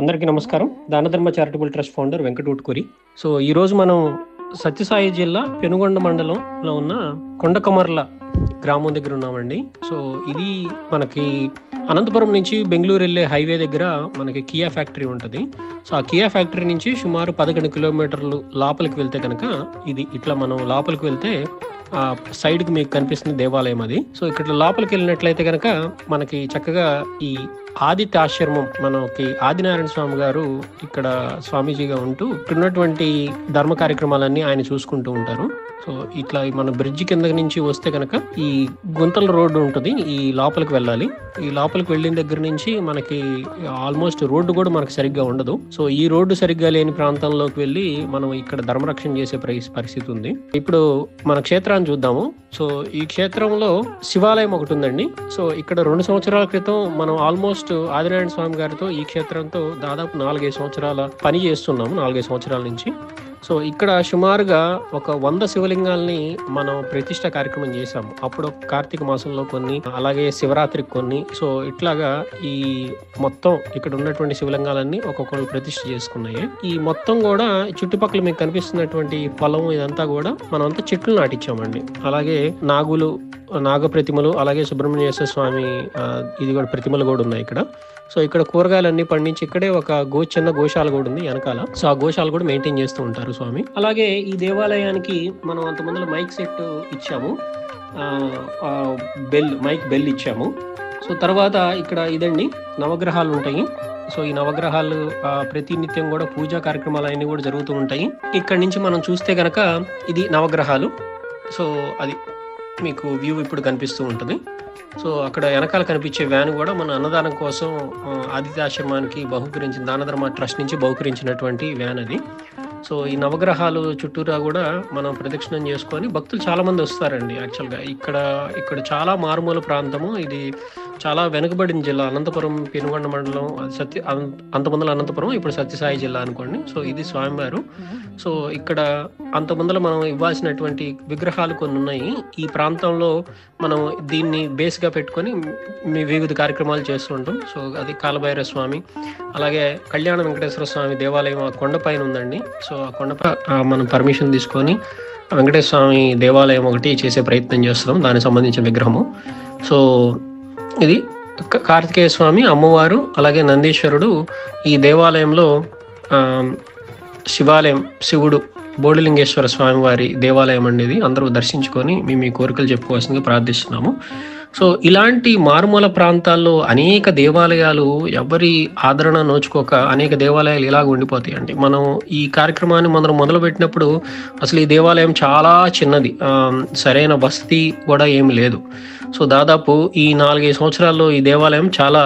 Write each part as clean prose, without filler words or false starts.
అందరికీ నమస్కారం. Danadharma charitable trust founder Venkata Ootkuri. So ఈరోజు మనం సత్యసాయి జిల్లా పెనుగొండ మండలంలో ఉన్న కొండకమర్ల గ్రామం దగ్గర ఉన్నామండి. సో ఇది మనకి అనంతపురం నుంచి బెంగళూరు వెళ్ళే హైవే దగ్గర మనకి కియా ఫ్యాక్టరీ ఉంటుంది. సో ఆ కియా ఫ్యాక్టరీ నుంచి సుమారు 11 కిలోమీటర్లు లోపలికి వెళ్తే కనుక ఇది ఇట్లా మనం లోపలికి వెళ్తే ఆ సైడ్కి మీకు కనిపిస్తుంది దేవాలయం అది. సో ఇక్కడ లోపలికి వెళ్ళినట్లయితే కనుక మనకి చక్కగా ఈ ఆదిత్య ఆశ్రమం, మనకి ఆదినారాయణ స్వామి గారు ఇక్కడ స్వామీజీగా ఉంటూ ఇక్కడ ఉన్నటువంటి ధర్మ కార్యక్రమాలన్నీ ఆయన చూసుకుంటూ ఉంటారు. సో ఇట్లా మన బ్రిడ్జి కింద నుంచి వస్తే కనుక ఈ గుంతల రోడ్డు ఉంటుంది, ఈ లోపలికి వెళ్ళాలి. ఈ లోపలికి వెళ్ళిన దగ్గర నుంచి మనకి ఆల్మోస్ట్ రోడ్డు కూడా మనకు సరిగ్గా ఉండదు. సో ఈ రోడ్డు సరిగ్గా లేని ప్రాంతంలోకి వెళ్ళి మనం ఇక్కడ ధర్మరక్షణ చేసే పరిస్థితి ఉంది. ఇప్పుడు మన క్షేత్రాన్ని చూద్దాము. సో ఈ క్షేత్రంలో శివాలయం ఒకటి ఉందండి. సో ఇక్కడ 2 సంవత్సరాల క్రితం మనం ఆల్మోస్ట్ ఆదినారాయణ స్వామి గారితో ఈ క్షేత్రంతో దాదాపు 4-5 సంవత్సరాల పని చేస్తున్నాము, 4-5 సంవత్సరాల నుంచి. సో ఇక్కడ సుమారుగా ఒక 100 శివలింగాల్ని మనం ప్రతిష్ట కార్యక్రమం చేశాము. అప్పుడు కార్తీక మాసంలో కొన్ని, అలాగే శివరాత్రికి కొన్ని. సో ఇట్లాగా ఈ మొత్తం ఇక్కడ ఉన్నటువంటి శివలింగాలన్నీ ఒక్కొక్కరు ప్రతిష్ట చేసుకున్నాయి. ఈ మొత్తం కూడా చుట్టుపక్కల మీకు కనిపిస్తున్నటువంటి పొలం ఇదంతా కూడా మనం అంతా చెట్లు నాటించామండి. అలాగే నాగ ప్రతిమలు, అలాగే సుబ్రహ్మణ్యేశ్వర స్వామి ఇది కూడా ప్రతిమలు కూడా ఉన్నాయి ఇక్కడ. సో ఇక్కడ కూరగాయలన్నీ పండించి ఇక్కడే ఒక చిన్న గోశాల కూడా ఉంది వెనకాల. సో ఆ గోశాల కూడా మెయింటైన్ చేస్తూ ఉంటారు స్వామి. అలాగే ఈ దేవాలయానికి మనం అంతమందిలో మైక్ సెట్ ఇచ్చాము, మైక్ బెల్ ఇచ్చాము. సో తర్వాత ఇక్కడ ఇదండి నవగ్రహాలు ఉంటాయి. సో ఈ నవగ్రహాలు ప్రతి నిత్యం కూడా పూజా కార్యక్రమాలు అన్ని కూడా జరుగుతూ ఉంటాయి. ఇక్కడ నుంచి మనం చూస్తే గనక ఇది నవగ్రహాలు. సో అది మీకు వ్యూ ఇప్పుడు కనిపిస్తూ ఉంటుంది. సో అక్కడ వెనకాల కనిపించే వ్యాన్ కూడా మన అన్నదానం కోసం ఆదిత్య ఆశ్రమానికి బహుకరించిన దానధర్మ ట్రస్ట్ నుంచి బహుకరించినటువంటి వ్యాన్ అది. సో ఈ నవగ్రహాలు చుట్టూరా కూడా మనం ప్రదక్షిణం చేసుకొని భక్తులు చాలా మంది వస్తారండి. యాక్చువల్గా ఇక్కడ చాలా మారుమూల ప్రాంతము, ఇది చాలా వెనుకబడిన జిల్లా. అనంతపురం పెనుగొండ మండలం, అంతమందిలో అనంతపురం, ఇప్పుడు సత్యసాయి జిల్లా అనుకోండి. సో ఇది స్వామివారు. సో ఇక్కడ అంతమందిలో మనం ఇవ్వాల్సినటువంటి విగ్రహాలు కొన్ని ఉన్నాయి. ఈ ప్రాంతంలో మనం దీన్ని బేస్గా పెట్టుకొని వివిధ కార్యక్రమాలు చేస్తుంటాం. సో అది కాలభైరవ స్వామి, అలాగే కళ్యాణ వెంకటేశ్వర స్వామి దేవాలయం ఆ కొండపైన ఉందండి. సో ఆ కొండపై మనం పర్మిషన్ తీసుకొని వెంకటేశ్వర స్వామి దేవాలయం ఒకటి చేసే ప్రయత్నం చేస్తున్నాం, దానికి సంబంధించిన విగ్రహము. సో ఇది కార్తికేయ స్వామి, అమ్మవారు, అలాగే నందీశ్వరుడు. ఈ దేవాలయంలో శివుడు బోడిలింగేశ్వర స్వామి వారి దేవాలయం అనేది అందరూ దర్శించుకొని మీ కోరికలు చెప్పుకోవాల్సిందిగా ప్రార్థిస్తున్నాము. సో ఇలాంటి మారుమూల ప్రాంతాల్లో అనేక దేవాలయాలు ఎవరి ఆదరణ నోచుకోక అనేక దేవాలయాలు ఇలాగ ఉండిపోతాయండి. మనం ఈ కార్యక్రమాన్ని మనం మొదలుపెట్టినప్పుడు అసలు ఈ దేవాలయం చాలా చిన్నది, సరైన వసతి కూడా ఏమి లేదు. సో దాదాపు ఈ 4-5 సంవత్సరాల్లో ఈ దేవాలయం చాలా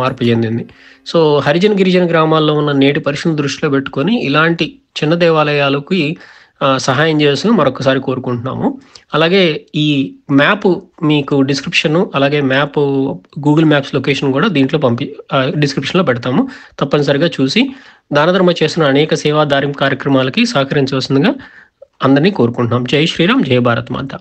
మార్పు చెందింది. సో హరిజన గిరిజన గ్రామాల్లో ఉన్న నేటి పరిస్థితులను దృష్టిలో పెట్టుకొని ఇలాంటి చిన్న దేవాలయాలకి సహాయం చేయాల్సిన మరొకసారి కోరుకుంటున్నాము. అలాగే ఈ మ్యాప్ మీకు డిస్క్రిప్షన్, అలాగే మ్యాప్ గూగుల్ మ్యాప్స్ లొకేషన్ కూడా దీంట్లో డిస్క్రిప్షన్లో పెడతాము. తప్పనిసరిగా చూసి దానధర్మ చేసిన అనేక సేవాదారి కార్యక్రమాలకి సహకరించవలసిందిగా అందరినీ కోరుకుంటున్నాం. జై శ్రీరామ్, జై భారత్ మాత.